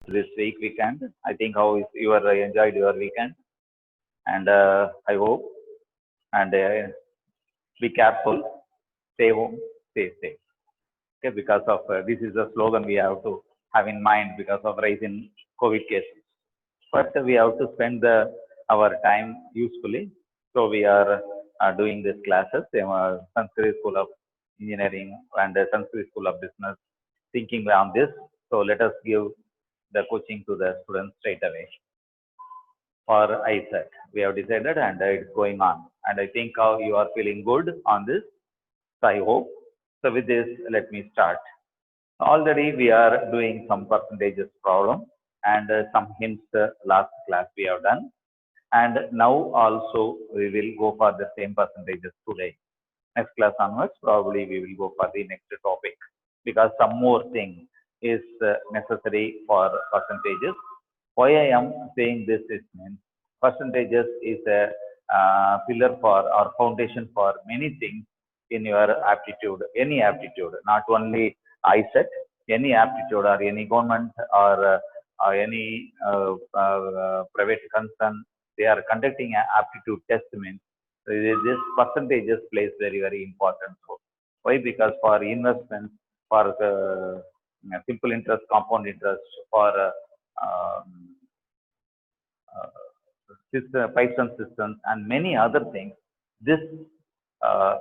this weekend. I think how is you are enjoyed your weekend, and I hope and be careful, stay home, stay safe. Okay, because of this is a slogan we have to have in mind because of rise in COVID cases. But we have to spend our time usefully. So we are doing these classes. Sanskrit School of Engineering and Sanskrit School of Business thinking on this. So let us give the coaching to the students straight away for ISET. We have decided and it's going on. And I think you are feeling good on this. So I hope. So with this, let me start. Already we are doing some percentages problem and some hints last class we have done. And now also we will go for the same percentages today. Next class onwards, probably we will go for the next topic because some more thing is necessary for percentages. Why I am saying this is means percentages is a pillar for or foundation for many things in your aptitude, any aptitude, not only ISET, any aptitude or any government or any private concern, they are conducting an aptitude test means this percentages plays very, very important role. Why? Because for investments, for simple interest, compound interest, for Python systems and many other things, this uh,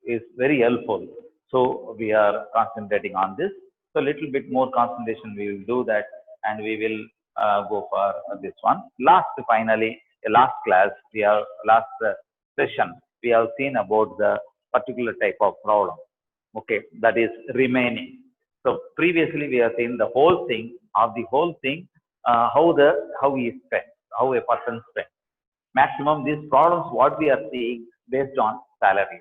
is very helpful. So we are concentrating on this. So a little bit more concentration we will do that and we will go for this one. Finally, last class, we have last session, we have seen about the particular type of problem. Okay, that is remaining. So previously we have seen the whole thing of the whole thing, how he spent, how a person spent. Maximum these problems what we are seeing based on salary.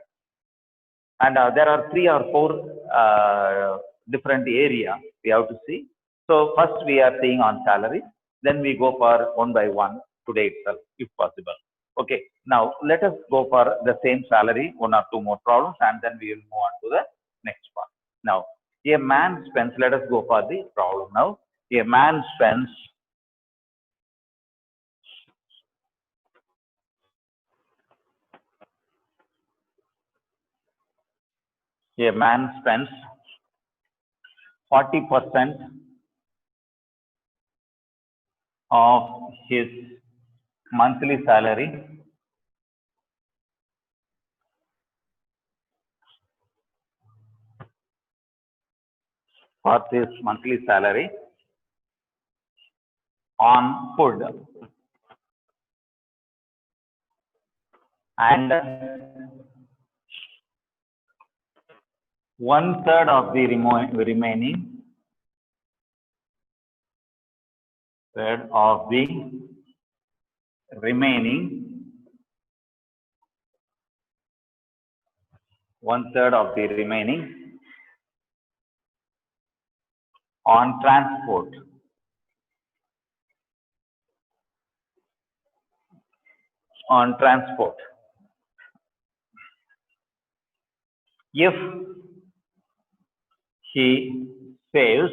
And there are 3 or 4 different area we have to see. So first we are seeing on salary, then we go for one by one today itself, if possible. Okay, now let us go for the same salary, 1 or 2 more problems, and then we will move on to the next one. Now, a man spends, let us go for the problem now. A man spends a man spends 40% of his monthly salary for his monthly salary on food and 1/3 of the remaining third of the remaining 1/3 of the remaining on transport. On transport. If he saves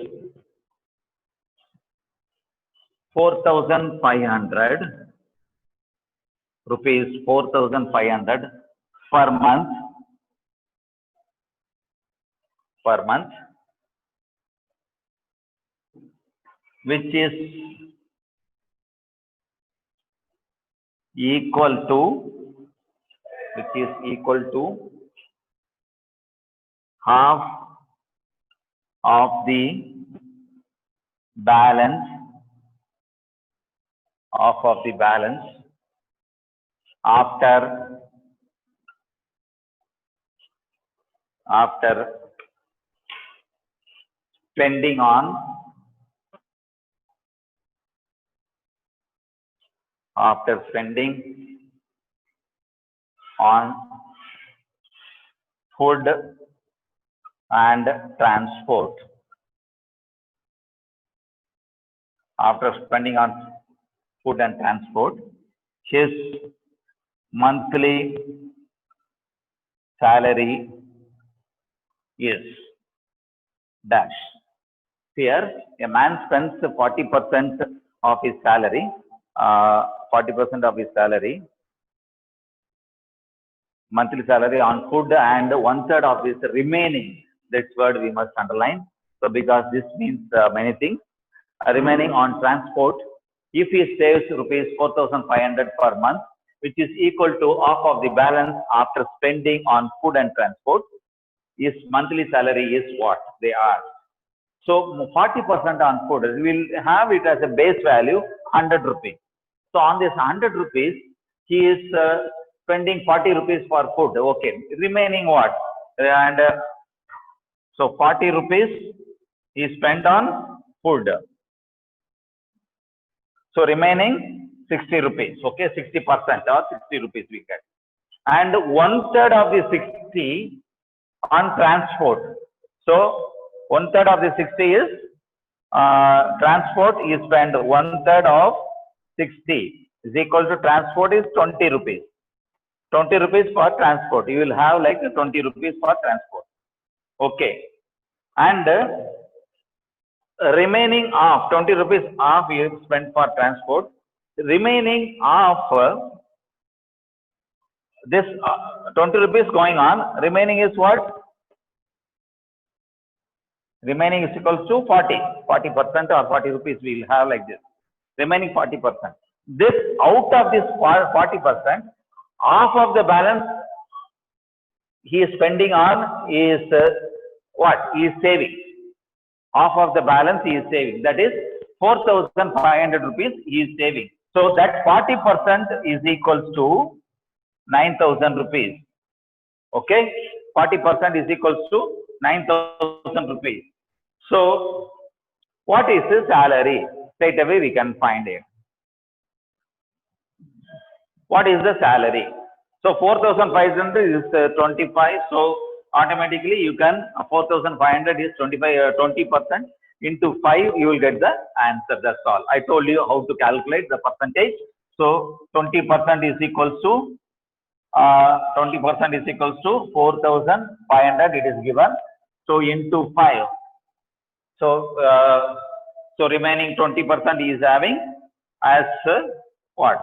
4,500 rupees, 4,500 per month, which is equal to half of the balance after spending on food and transport. After spending on food and transport, his monthly salary is dash. Here, a man spends 40% of his salary, 40% of his salary, monthly salary on food, and 1/3 of his remaining. This word we must underline. So, because this means many things. Remaining on transport, if he saves rupees 4,500 per month, which is equal to half of the balance after spending on food and transport, his monthly salary is what? They ask. So 40% on food, we will have it as a base value 100 rupees. So on this 100 rupees, he is spending 40 rupees for food. Okay, remaining what? And so 40 rupees he spent on food. So remaining 60 rupees. Okay, 60% or 60 rupees we get. And 1/3 of the 60 on transport. So 1/3 of the 60 is transport. You spend 1/3 of 60 is equal to transport is 20 rupees. 20 rupees for transport. You will have like 20 rupees for transport. Okay. And remaining off 20 rupees off you spend for transport. Remaining off this 20 rupees going on. Remaining is what? Remaining is equals to 40% or 40 rupees we will have like this. Remaining 40%. This out of this 40%, half of the balance he is spending on is what? He is saving. Half of the balance he is saving. That is 4,500 rupees he is saving. So that 40% is equals to 9,000 rupees. Okay, 40% is equals to 9,000 rupees. So what is the salary? Straight away we can find it. What is the salary? So 4,500 is 25. So automatically you can 4,500 is 20% into 5 you will get the answer. That's all. I told you how to calculate the percentage. So 20% is equals to 20% is equals to 4,500 it is given. So into 5. So remaining 20% is having as what?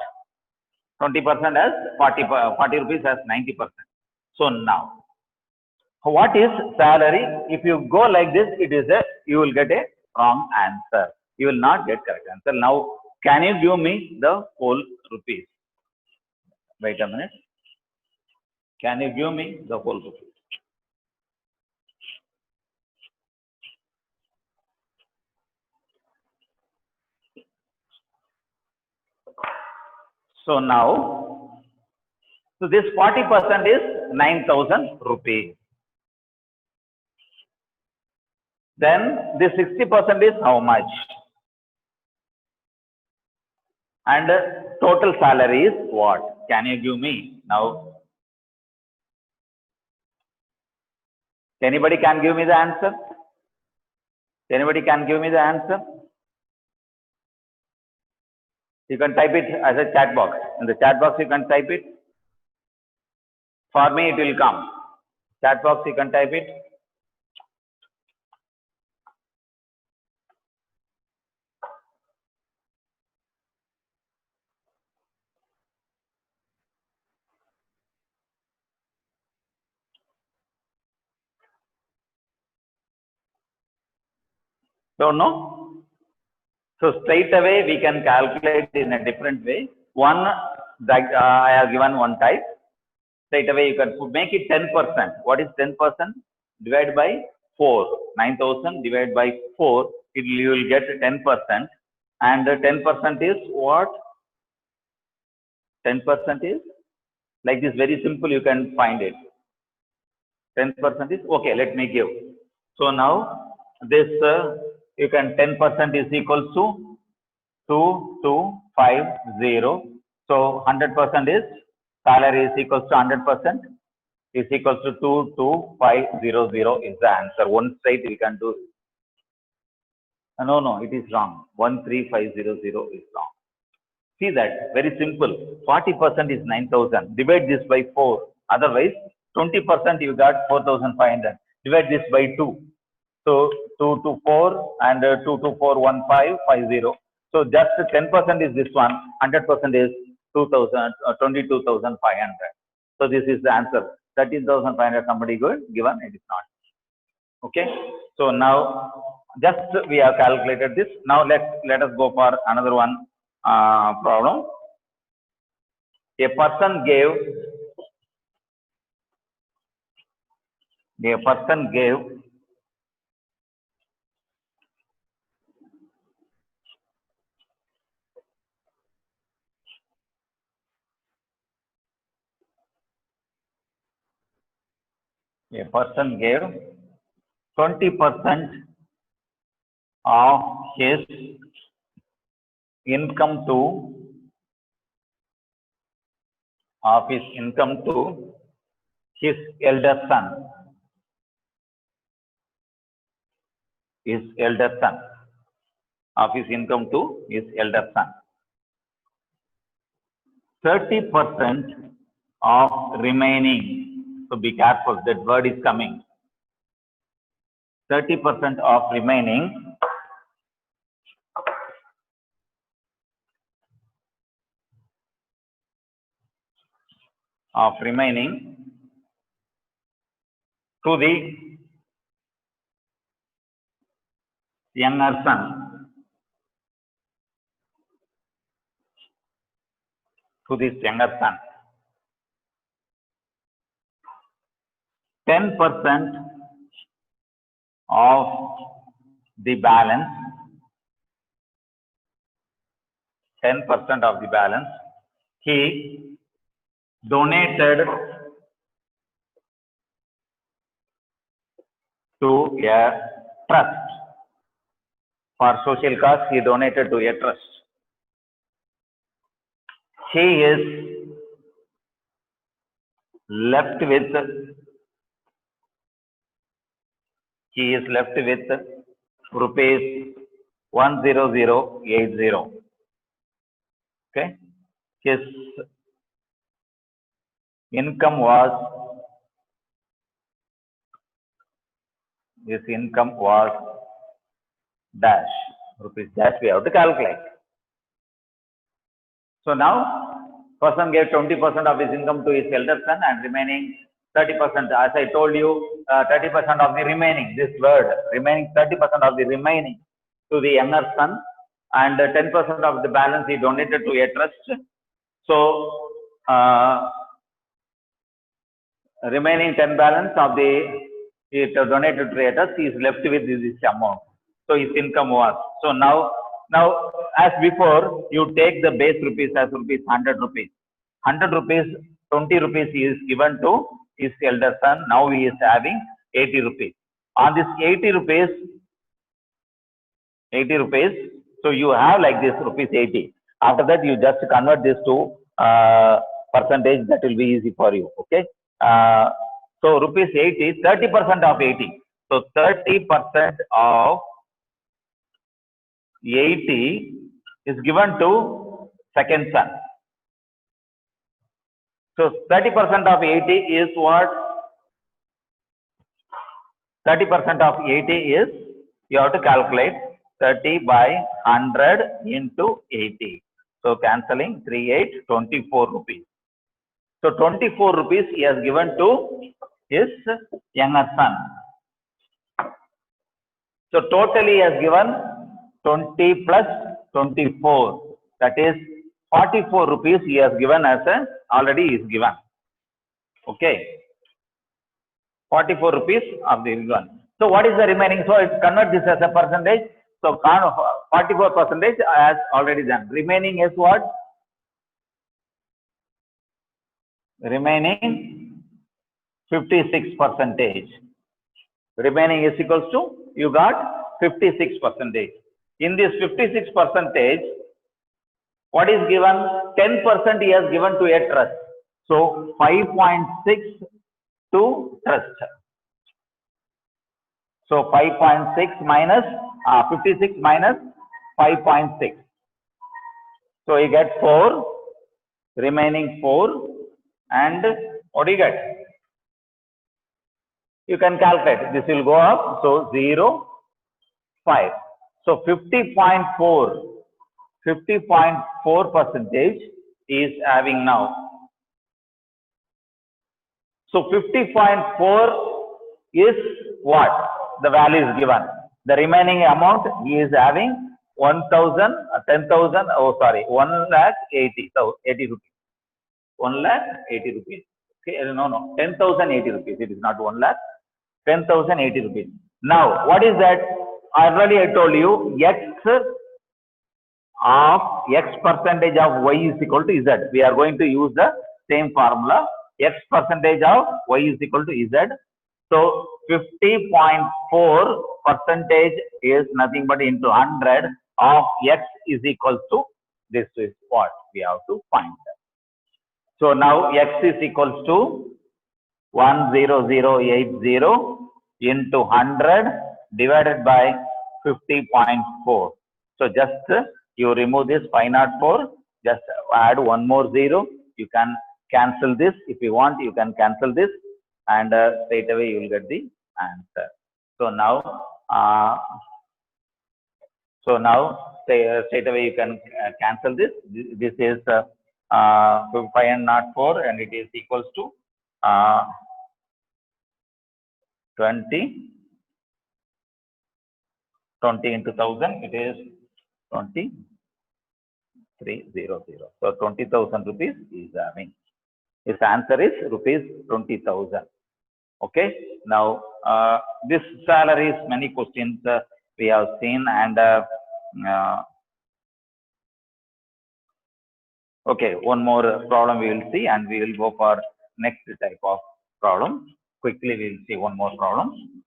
20% as 40 rupees as 90%. So now, what is salary? If you go like this, you will get a wrong answer. You will not get correct answer. Now, can you give me the whole rupees? Wait a minute. Can you give me the whole rupees? So now, so this 40% is 9,000 rupees. Then this 60% is how much? And total salary is what? Can you give me now? Anybody can give me the answer? Anybody can give me the answer? You can type it as a chat box. In the chat box you can type it. For me it will come. Chat box you can type it. Don't know? So straight away we can calculate in a different way. One, I have given one type. Straight away you can make it 10%. What is 10%? Divide by 4. 9,000 divided by 4. You will get 10%. And 10% is what? 10% is like this. Very simple. You can find it. 10% is okay. Let me give. So now this you can 10% is equals to 2250. So 100% is salary is equals to 100% is equals to 22500 is the answer. One straight we can do. No, it is wrong. 13500 is wrong. See that very simple. 40% is 9,000. Divide this by 4. Otherwise 20% you got 4,500. Divide this by 2. So 224 and 2241550. So just 10% is this one, 100% is 2000, 22,500. So this is the answer. 13,500 somebody good given, it is not. Okay. So now just we have calculated this. Now let us go for another one problem. A person gave a person gave 20% of his income to his elder son. His elder son. Of his income to his elder son. 30% of remaining. So be careful, that word is coming. 30% of remaining to the younger son. To this younger son. 10% of the balance. 10% of the balance he donated to a trust. For social cause, he donated to a trust. He is left with rupees 10080. Okay. His income was dash, rupees dash, we have to calculate. So now, person gave 20% of his income to his elder son and remaining 30%, as I told you, 30% of the remaining, this word, remaining 30% of the remaining to the younger son, and 10% of the balance he donated to a trust. So, remaining 10 balance of the he donated to a trust, he is left with this amount. So his income was. So now as before, you take the base rupees as rupees 100 rupees. 100 rupees, 20 rupees is given to his elder son. Now he is having 80 rupees. On this 80 rupees, so you have like this rupees 80. After that, you just convert this to percentage. That will be easy for you. Okay. So rupees 80, 30% of 80. So 30% of 80 is given to second son. So 30% of 80 is what? 30% of 80 is, you have to calculate 30 by 100 into 80. So cancelling 38, 24 rupees. So 24 rupees he has given to his younger son. So totally he has given 20 plus 24. That is 44 rupees he has given as a, already is given. Okay. 44 rupees of the given. So what is the remaining? So it convert this as a percentage. So 44% as already done. Remaining is what? Remaining 56%. Remaining is equals to, you got 56%. In this 56%, what is given? 10% he has given to a trust. So 5.6 to trust. So 5.6 minus 56 minus 5.6. So you get 4, remaining 4, and what do you get? You can calculate. This will go up. So 0, 5. So 50.4 percentage is having now. So 50.4 is what? The value is given. The remaining amount he is having 1,000, 10,000, oh sorry, 1,80,000, so 80 rupees. 1,80,000 rupees. Okay, no, 10,080 rupees. It is not 1 lakh. 10,080 rupees. Now, what is that? Already I told you, x percentage of y is equal to z. We are going to use the same formula. X percentage of y is equal to z. So 50.4 percentage is nothing but into 100 of x is equal to, this is what we have to find. So now x is equals to 10080 into 100 divided by 50.4. So just you remove this 504, just add one more 0. You can cancel this if you want. You can cancel this, and straight away you will get the answer. So now, straight away you can cancel this. This is 504, and it is equals to 20 into 1000, it is 2300. So 20,000 rupees is having. His answer is rupees 20,000. Okay. Now this salaries, many questions we have seen, and okay, one more problem we will see, and we will go for next type of problem. Quickly we will see one more problem.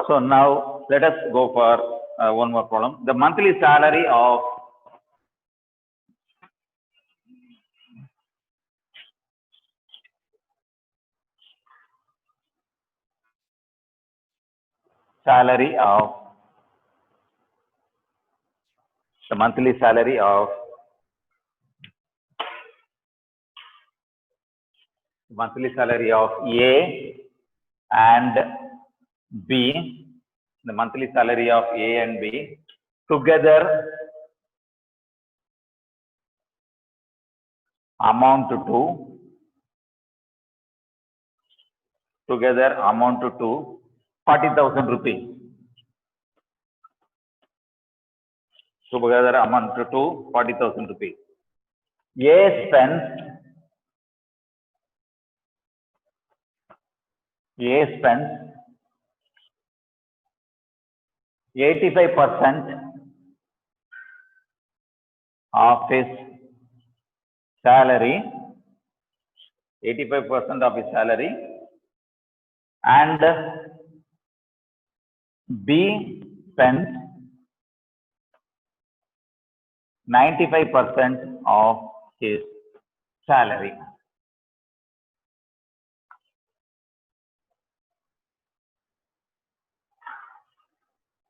So now let us go for one more problem. The monthly salary of the monthly salary of A and B, the monthly salary of A and B together amount to 40,000 rupees. Together amount to 40,000 rupees. A spends 85% of his salary, 85% of his salary, and B spends 95% of his salary.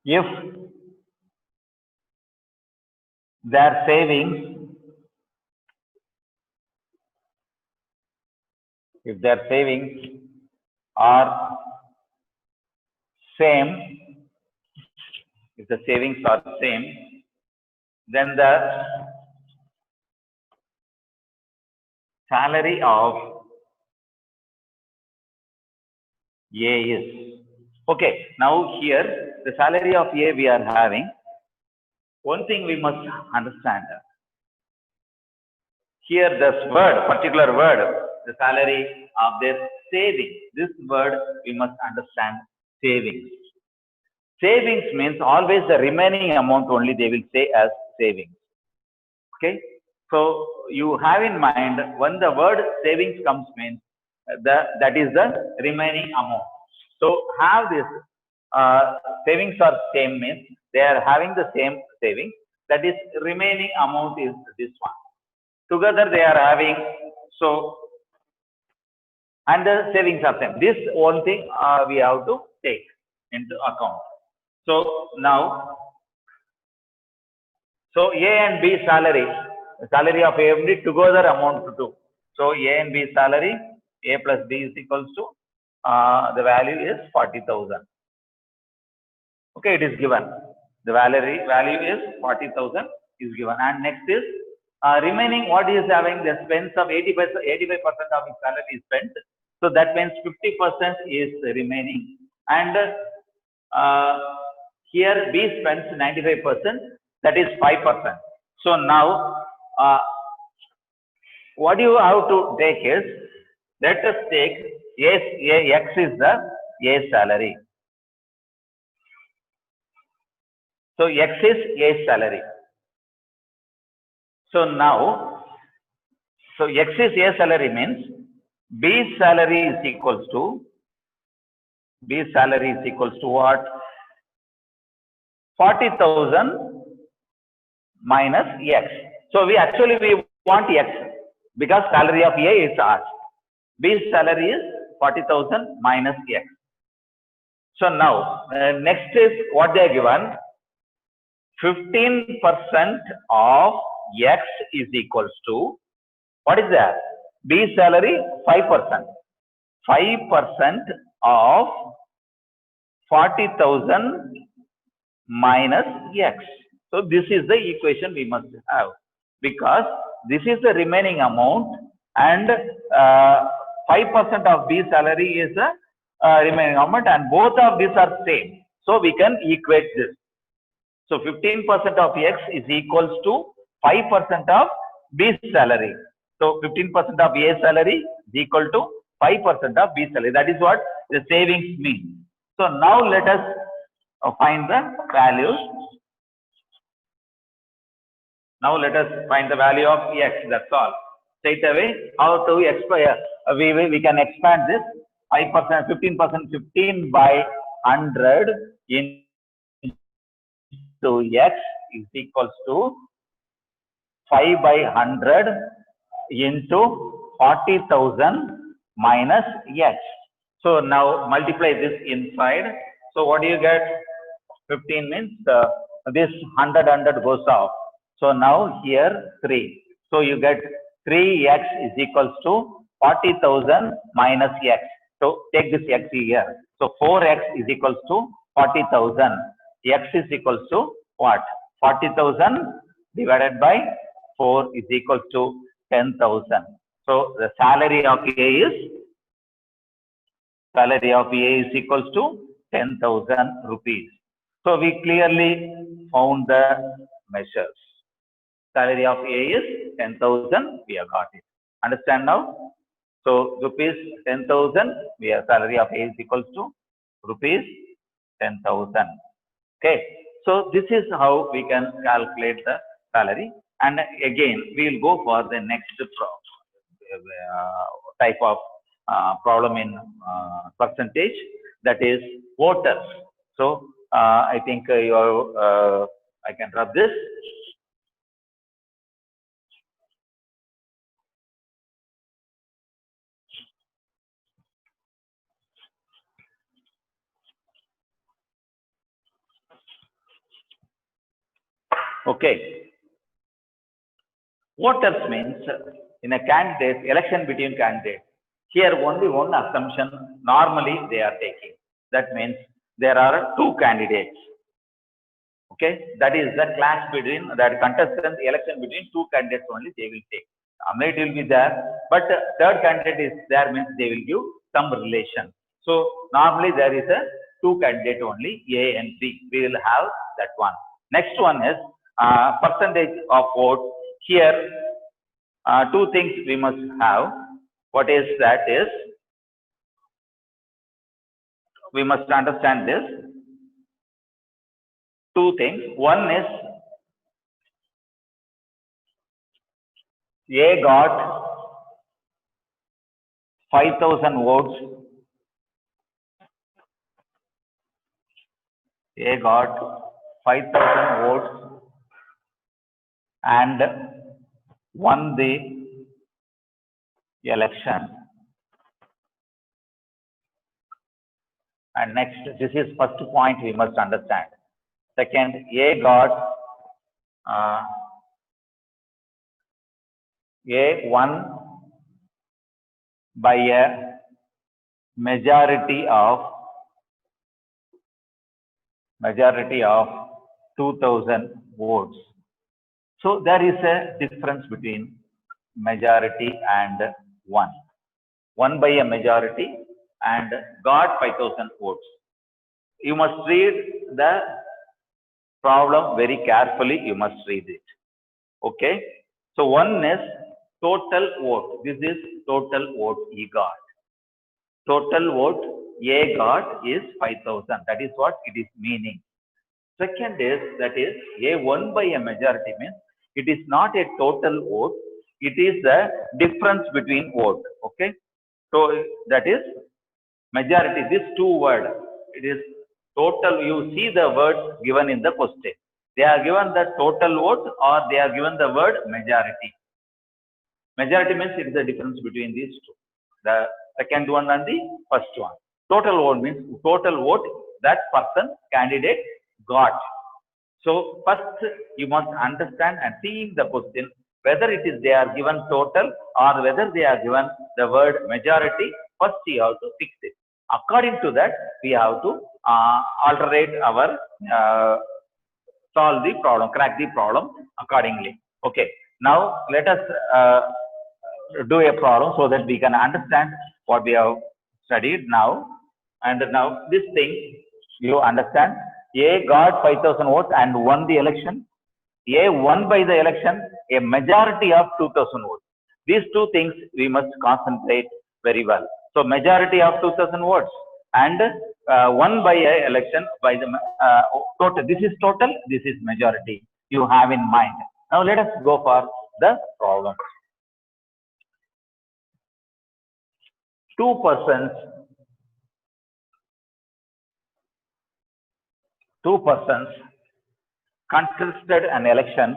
If their savings are same, if the savings are same, then the salary of A is, okay, now here the salary of A we are having. One thing we must understand, here this word, particular word, the salary of their savings, this word we must understand, savings. Savings means always the remaining amount only they will say as savings. Okay, so you have in mind when the word savings comes means that is the remaining amount. So have this savings are same means they are having the same savings, that is remaining amount is this one. Together they are having, so, and the savings are same. This one thing we have to take into account. So now So A and B salary of A and B together amount to 2. So A and B salary, A plus B is equals to, the value is 40,000. Okay, it is given. The value is 40,000 is given. And next is, remaining what he is having, the expense of 85% of his salary is spent. So that means 50% is remaining. And here B spends 95%, that is 5%. So now, what you have to take is, let us take X is the A salary. So X is A salary. So now, so X is A salary means B salary is equals to what? 40,000 minus X. So we want X because salary of A is asked. B salary is 40,000 minus X. So now, next is what they are given. 15% of X is equals to, what is that? B salary 5%. 5% of 40,000 minus X. So this is the equation we must have, because this is the remaining amount and 5% of B salary is the remaining amount, and both of these are same. So we can equate this. So 15% of X is equals to 5% of B salary. So 15% of A salary is equal to 5% of B salary. That is what the savings mean. So now let us find the values. Now let us find the value of X. That's all. Straight away, how to expand? We can expand this 5%, 15%, 15 by 100 into X is equals to 5 by 100 into 40,000 minus X. So now multiply this inside. So what do you get? 15 means this 100 goes off. So now here 3. So you get 3X is equals to 40,000 minus X. So take this X here. So 4X is equals to 40,000. X is equals to what? 40,000 divided by 4 is equals to 10,000. So the salary of A is equals to 10,000 rupees. So we clearly found the measures. Salary of A is 10,000. We have got it. Understand now? So rupees 10,000. We have salary of A is equals to rupees 10,000. Okay. So this is how we can calculate the salary. And again, we will go for the next type of problem in percentage, that is voters. So I think I can rub this. Okay. Voters means in a candidate, election between candidates. Here only one assumption normally they are taking. That means there are two candidates. Okay, that is the clash between that contestant election between two candidates only they will take. It will be there, but third candidate is there means they will give some relation. So normally there is a two candidate only, A and B. We will have that one. Next one is percentage of vote. Here two things we must have. What is that is, we must understand this. Two things. One is A got 5,000 votes. A got 5,000 votes and won the election. And next, this is first point we must understand. Second, A got uh, A won by a majority of 2000 votes. So there is a difference between majority and won. Won by a majority and got 5000 votes. You must read the problem very carefully. You must read it. Okay. So one is total vote. This is total vote he got. Total vote A got is 5000. That is what it is meaning. Second is that is A won by a majority means it is not a total vote. It is the difference between vote. Okay. So that is majority. These two words. It is total. You see the words given in the question. They are given the total vote or they are given the word majority. Majority means it is the difference between these two. The second one and the first one. Total vote means total vote that person candidate got. So first you must understand and seeing the question whether it is they are given total or whether they are given the word majority. First you have to fix it. According to that we have to alterate our solve the problem, crack the problem accordingly. Okay. Now let us do a problem so that we can understand what we have studied now. And now this thing you understand. A got 5000 votes and won the election. A won by the election a majority of 2000 votes. These two things we must concentrate very well. So majority of 2000 votes and won by a election by the total. This is total. This is majority. You have in mind. Now let us go for the problem. Two persons contested an election.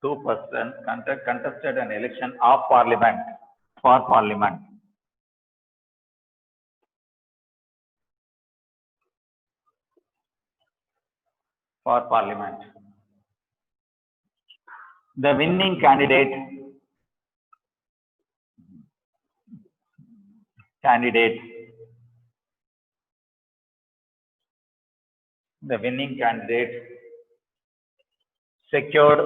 Two persons contested an election of parliament for parliament. The winning candidate secured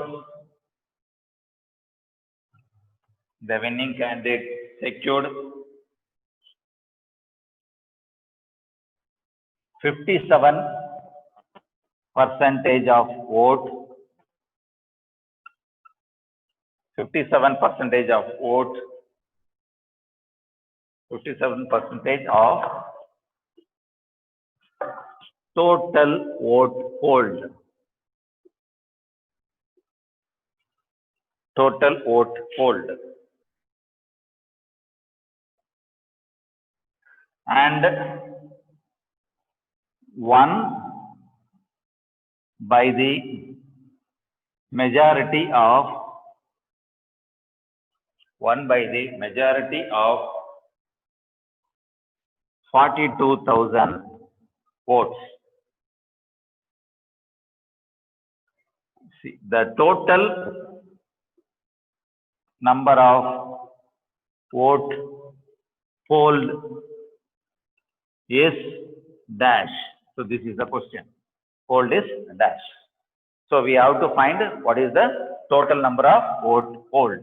57% of vote. 57% of vote. 57% of total vote polled. Total vote polled. And won by the majority of 42,000 votes. See, the total number of vote polled is dash. So this is the question. Polled is dash. So we have to find what is the total number of vote polled.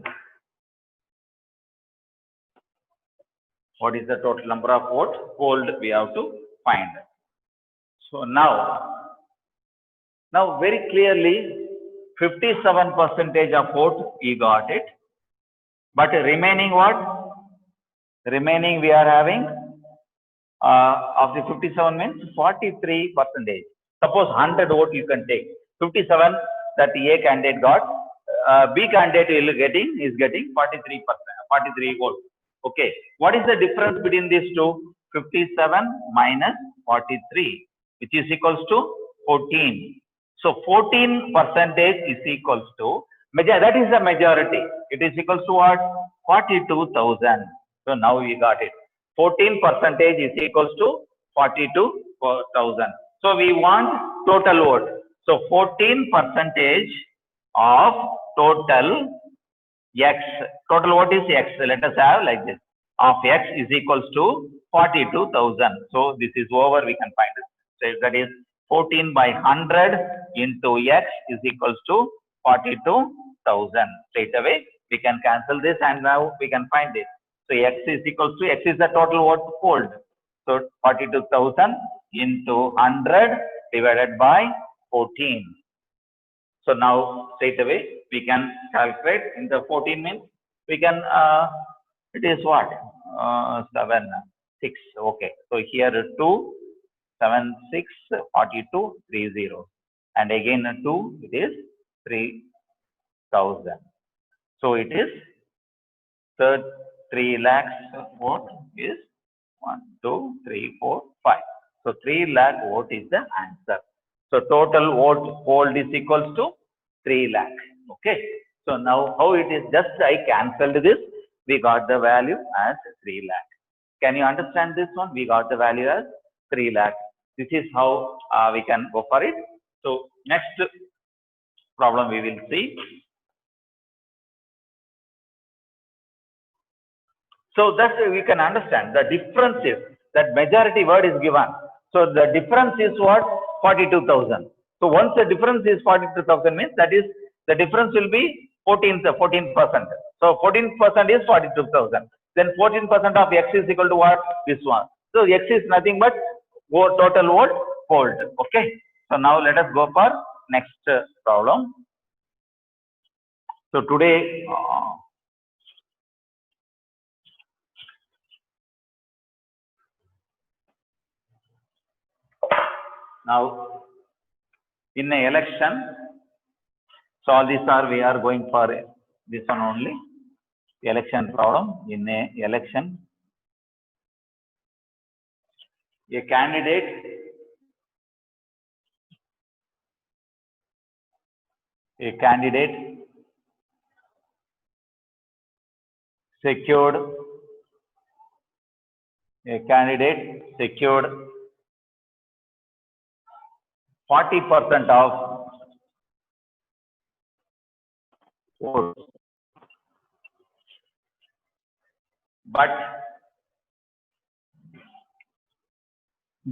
What is the total number of votes polled? We have to find. So now very clearly 57% of vote he got it. But remaining what? Remaining we are having of the 57 means 43%. Suppose 100 vote you can take. 57 that A candidate got. B candidate is getting 43%, 43 votes. Okay. What is the difference between these two? 57 minus 43, which is equals to 14. So 14% is equals to that is the majority. It is equals to what? 42,000. So now we got it. 14% is equals to 42,000. So we want total vote. So 14% of total X, total vote is X. Let us have like this. Of X is equals to 42,000. So this is over, we can find it. So that is 14 by 100 into X is equals to 42,000. Straight away, we can cancel this and now we can find it. So X is equals to, X is the total vote polled. So 42,000 into 100 divided by 14. So now straight away we can calculate in the 14 means we can, it is what? 7, 6. Okay. So here 2, 7, 6, 42, 30. And again 2, it is 3,000. So it is 3 lakhs vote is 1, 2, 3, 4, 5. So 3 lakh vote is the answer. So total vote polled is equals to 3 lakh. Okay. So now how it is, just I cancelled this, we got the value as 3 lakh. Can you understand this one? We got the value as 3 lakh. This is how we can go for it. So next problem we will see. So that we can understand the difference is that majority word is given. So the difference is what? 42,000. So once the difference is 42,000 means that is the difference will be 14%. So 14% is 42,000. Then 14% of X is equal to what? This one. So X is nothing but total vote polled. Okay. So now let us go for next problem. So today now in an election, so all these are we are going for this one only. Election problem. In a election, a candidate secured 40% of votes, but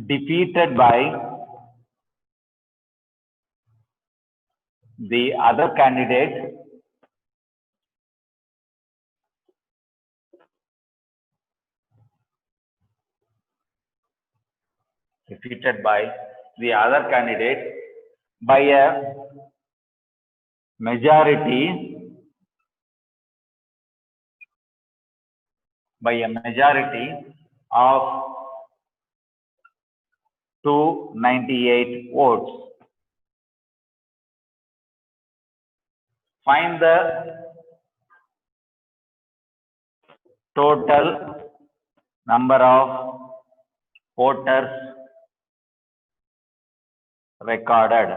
defeated by the other candidate by a majority of 298 votes. Find the total number of voters recorded.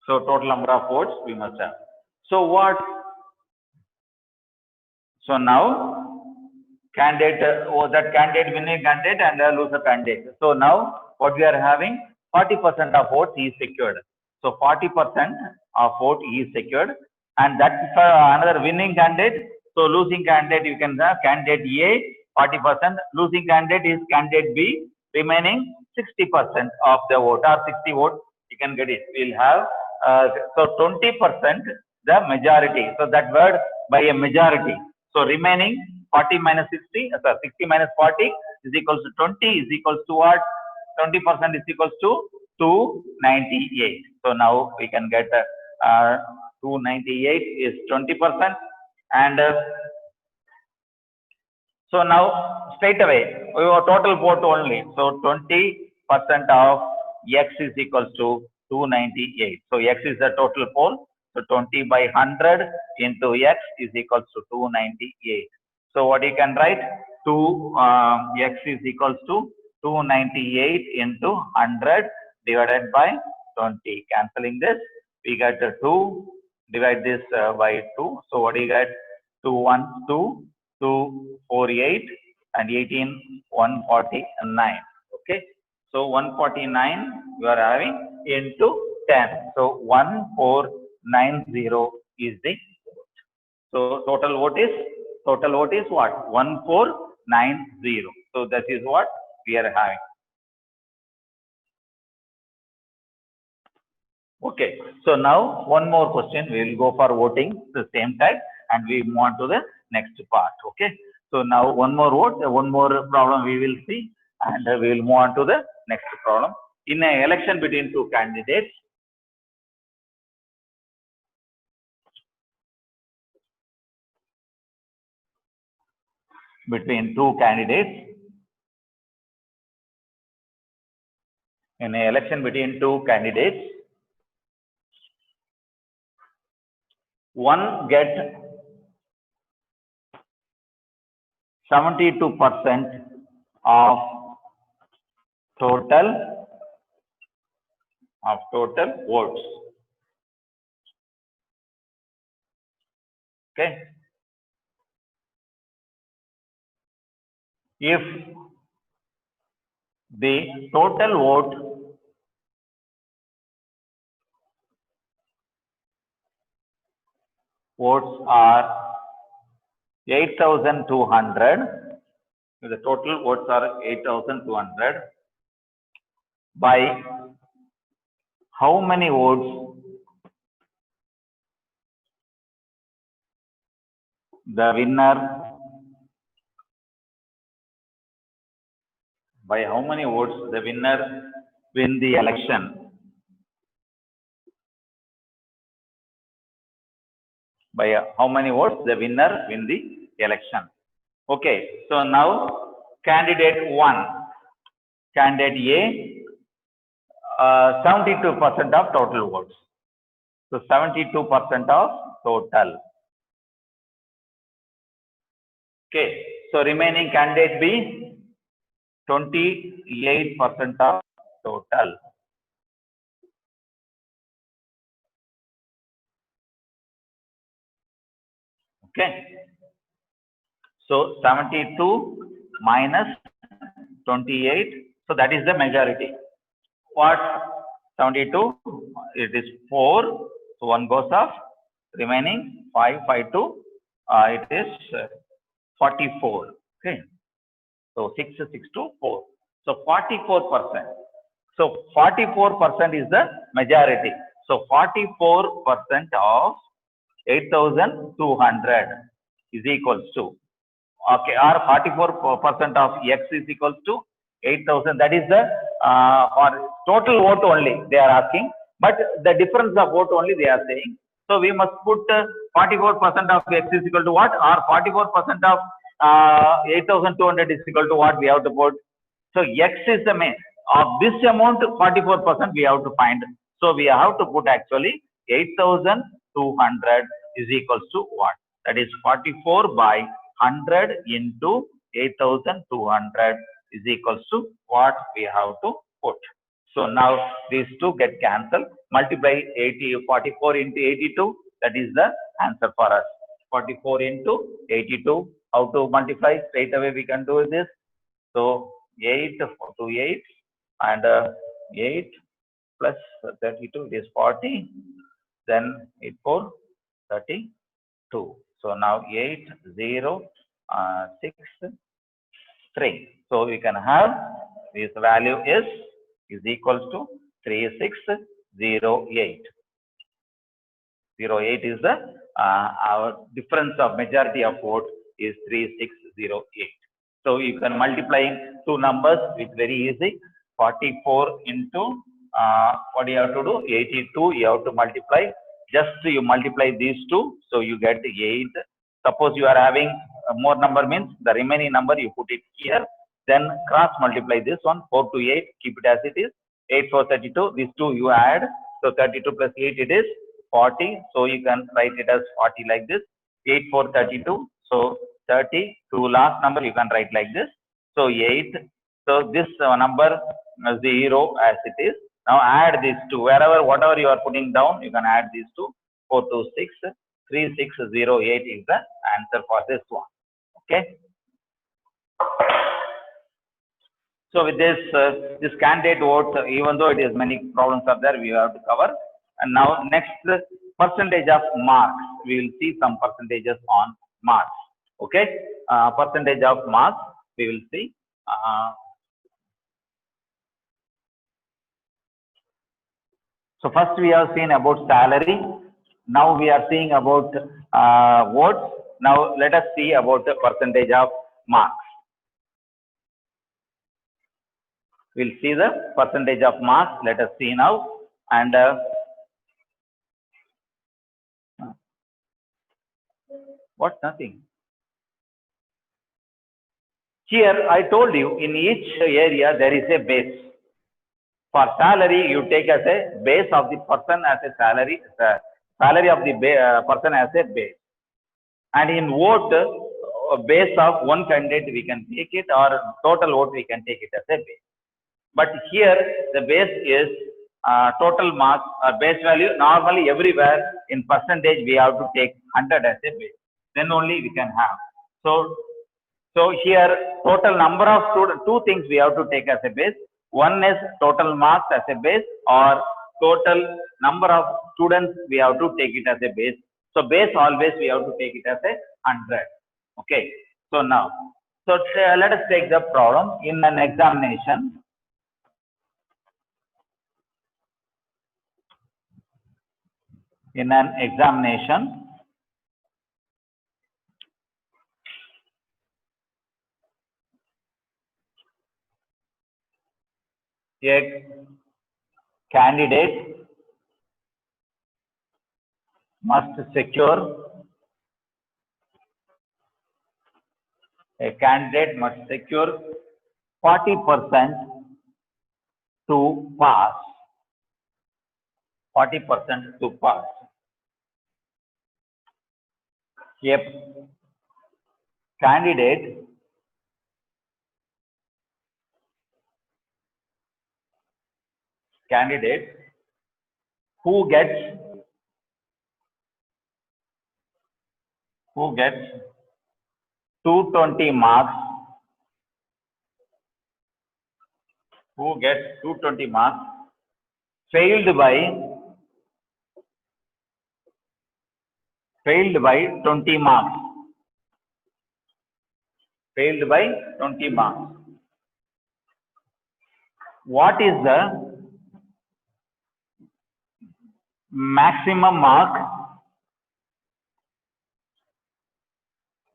So total number of votes we must have. So what? So now candidate, that candidate, winning candidate and a loser candidate. So now what we are having, 40% of votes is secured. So 40% of vote is secured, and that's another winning candidate. So losing candidate, you can have candidate A 40%, losing candidate is candidate B, remaining 60% of the vote or 60 votes, you can get it. We'll have so 20% the majority. So that word by a majority. So remaining 40 minus 60, 60 minus 40 is equals to 20 is equals to what? 20% is equals to 298. So now we can get 298 is 20%, and so now straight away we have total vote only. So 20% of X is equals to 298. So X is the total poll. So 20 by 100 into X is equals to 298. So what you can write? X is equals to 298 into 100 divided by 20. Cancelling this, we get 2. Divide this by 2. So what do you get? 2 1 2. 248 and 18 149. Okay, so 149 you are having into 10, so 1490 is the vote. So total vote is what? 1490. So that is what we are having. Okay, so now one more question. We will go for voting the same type and we move on to the next part. Okay, so now one more vote, one more problem we will see, and we will move on to the next problem. In an election between two candidates, in an election between two candidates, one get 72% of total votes. Okay, if the total votes are 8,200. The total votes are 8,200. By how many votes the winner? By how many votes the winner win the election? By how many votes the winner win the election? Okay, so now candidate 1, candidate A, 72% of total votes. So 72% of total. Okay, so remaining candidate B, 28% of total. Okay, so 72 minus 28, so that is the majority. What? 72, it is 4, so 1 goes off, remaining 5, 5 2, it is 44. Okay, so 6, 6 to 4, so 44%. So 44% is the majority. So 44% of 8,200 is equals to, okay, or 44% of X is equals to 8,000. That is the for total vote only they are asking, but the difference of vote only they are saying. So we must put 44% of X is equal to what, or 44% of 8,200 is equal to what we have to put. So X is the main of this amount, 44% we have to find. So we have to put actually 8,200 is equals to what? That is 44 by 100 into 8,200 is equals to what we have to put. So now these two get cancelled. Multiply 44 into 82. That is the answer for us. 44 into 82. How to multiply? Straight away we can do this. So 8 to 8 and 8 plus 32 it is 40. Then 8 4 32. So now 8 0 6 3. So we can have this value is equals to 3608. 08 is the our difference of majority of vote is 3608. So you can multiply two numbers. It's very easy. 44 into what do you have to do? 82. You have to multiply. Just you multiply these two, so you get 8. Suppose you are having more number, means the remaining number you put it here. Then cross multiply this one, 4 to 8. Keep it as it is. 8 4 32. These two you add. So 32 plus 8 it is 40. So you can write it as 40 like this. 8 4 32. So 30. To last number you can write like this. So 8. So this number 0 as it is. Now add these two. Wherever whatever you are putting down, you can add these two. 4 to 6. 3608 is the answer for this one. Okay. So with this, this candidate vote, even though it is many problems are there, we have to cover. And now next, percentage of marks. We will see some percentages on marks. Okay, percentage of marks. We will see. So first we have seen about salary. Now we are seeing about votes. Now let us see about the percentage of marks. We'll see the percentage of marks. Let us see now. And what? Nothing. Here I told you, in each area there is a base. For salary, you take as a base of the person as a salary, salary of the person as a base. And in vote, base of one candidate we can take it, or total vote we can take it as a base. But here the base is total marks or base value. Normally everywhere in percentage we have to take 100 as a base. Then only we can have. So here total number of students, two things we have to take as a base. One is total marks as a base, or total number of students we have to take it as a base. So base always we have to take it as a 100. Okay. So now, so let us take the problem in an examination. In an examination, a candidate must secure, a candidate must secure 40% to pass. 40% to pass. A candidate who gets 220 marks, failed by 20 marks. Failed by 20 marks. What is the maximum mark?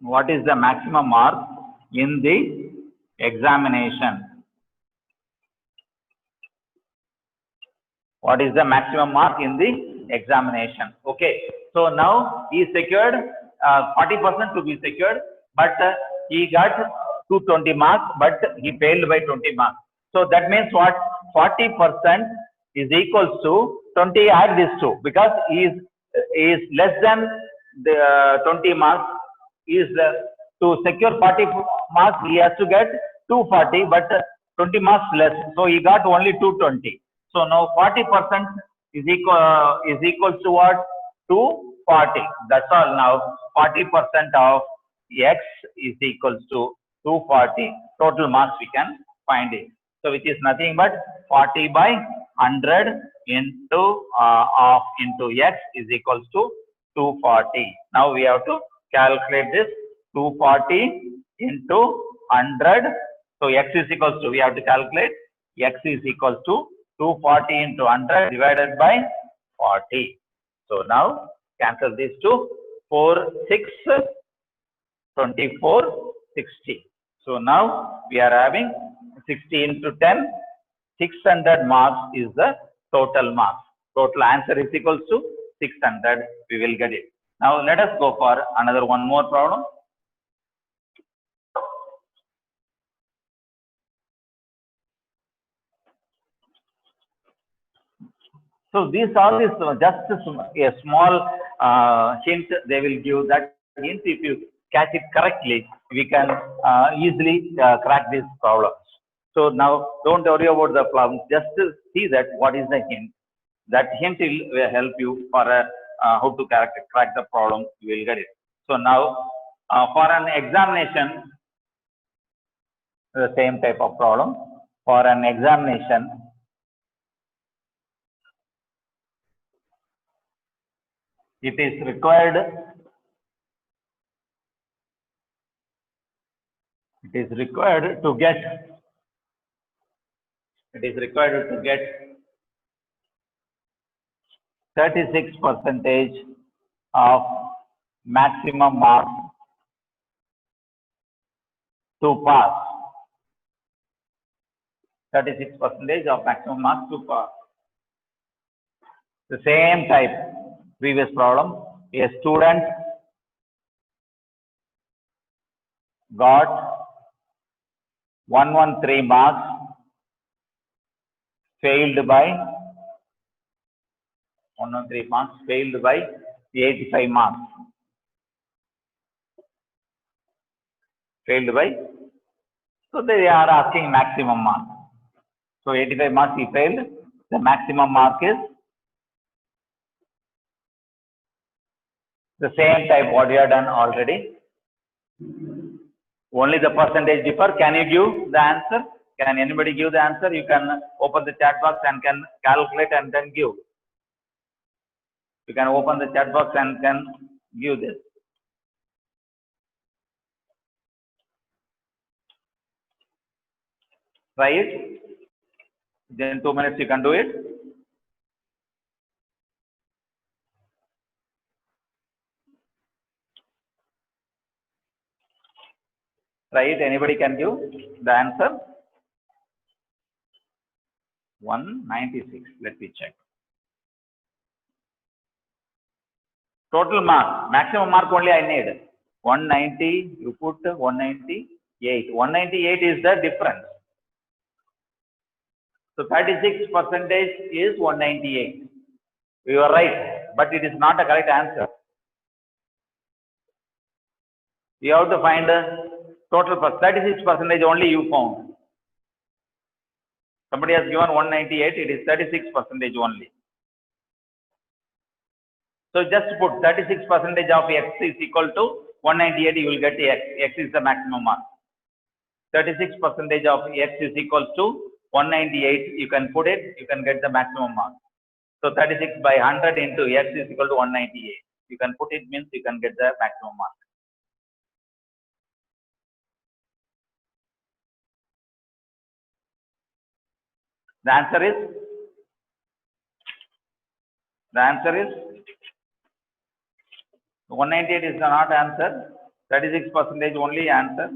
What is the maximum mark in the examination? What is the maximum mark in the examination? Okay. So now he secured 40% to be secured, but he got 220 marks, but he failed by 20 marks. So that means what? 40% is equals to 20. Add this two, because he is less than the 20 marks. Is to secure 40 marks, he has to get 240, but 20 marks less. So he got only 220. So now 40% is equals to what? 240. That's all. Now 40% of x is equals to 240. Total marks we can find it. So which is nothing but 40 by 100 into into x is equals to 240. Now we have to calculate this. 240 into 100. So x is equals to, we have to calculate, x is equals to 240 into 100 divided by 40. So now cancel these two. 4, 6, 24, 60. So now we are having 60 into 10. 600 marks is the total marks. Total answer is equals to 600. We will get it. Now let us go for another one more problem. So these all is just a small hint they will give. That hint, if you catch it correctly, we can easily crack these problems. So now don't worry about the problem. Just to see that what is the hint. That hint will help you for how to crack the problem. You will get it. So now For an examination, the same type of problem. For an examination, it is required to get 36% of maximum marks to pass. 36% of maximum marks to pass. The same type, previous problem, a student got 113 marks, failed by 85 marks. So they are asking maximum mark. So 85 marks he failed. The maximum mark is the same type what we have done already. Only the percentage differ. Can you give the answer? Can anybody give the answer? You can open the chat box and can calculate and then give. You can open the chat box and can give this. Try it. Then 2 minutes you can do it. Try it. Anybody can give the answer? 196. Let me check. Total mark, maximum mark only I need. 190, you put 198. 198 is the difference. So 36% is 198. You are right, but it is not a correct answer. You have to find a total for 36% only you found. Somebody has given 198, it is 36% only. So just put 36% of x is equal to 198, you will get x. X is the maximum mark. 36% of x is equal to 198, you can put it, you can get the maximum mark. So 36 by 100 into x is equal to 198. You can put it, means you can get the maximum mark. The answer is 198 is not answer. 36% only answer.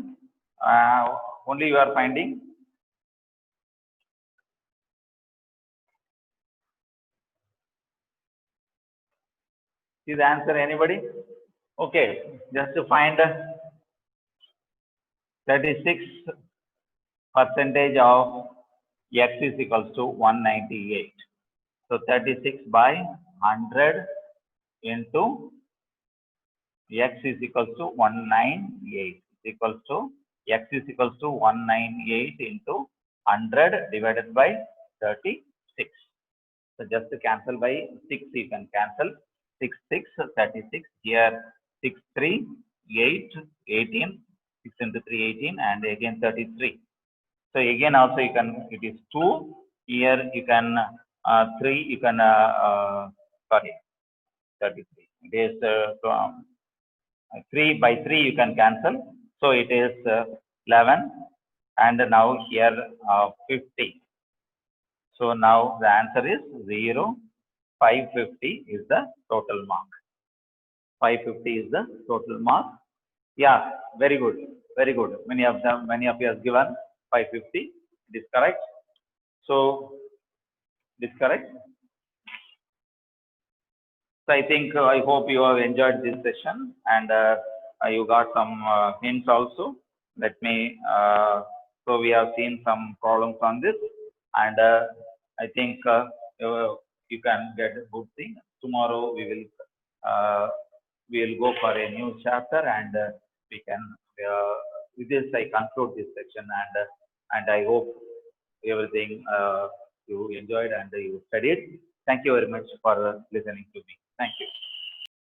Only you are finding. See the answer, anybody? Okay, just to find 36% of x is equals to 198. So 36 by 100 into x is equals to 198 equals to x is equals to 198 into 100 divided by 36. So just to cancel by 6, you can cancel 6, 6, 36. Here 6, 3, 8, 18, 6 into 3, 18, and again 33. So again also you can, it is 2. Here you can 3, you can, sorry, 33. It is 3 by 3 you can cancel. So it is 11, and now here 50. So now the answer is 0. 550 is the total mark. 550 is the total mark. Yeah, very good, very good. Many of you have given 550. It is correct. So it is correct. So I think I hope you have enjoyed this session, and you got some hints also. Let me. So we have seen some problems on this, and I think you can get a good thing. Tomorrow we will go for a new chapter, and we can. With this, I conclude this section, and I hope everything you enjoyed and you studied. Thank you very much for listening to me. Thank you.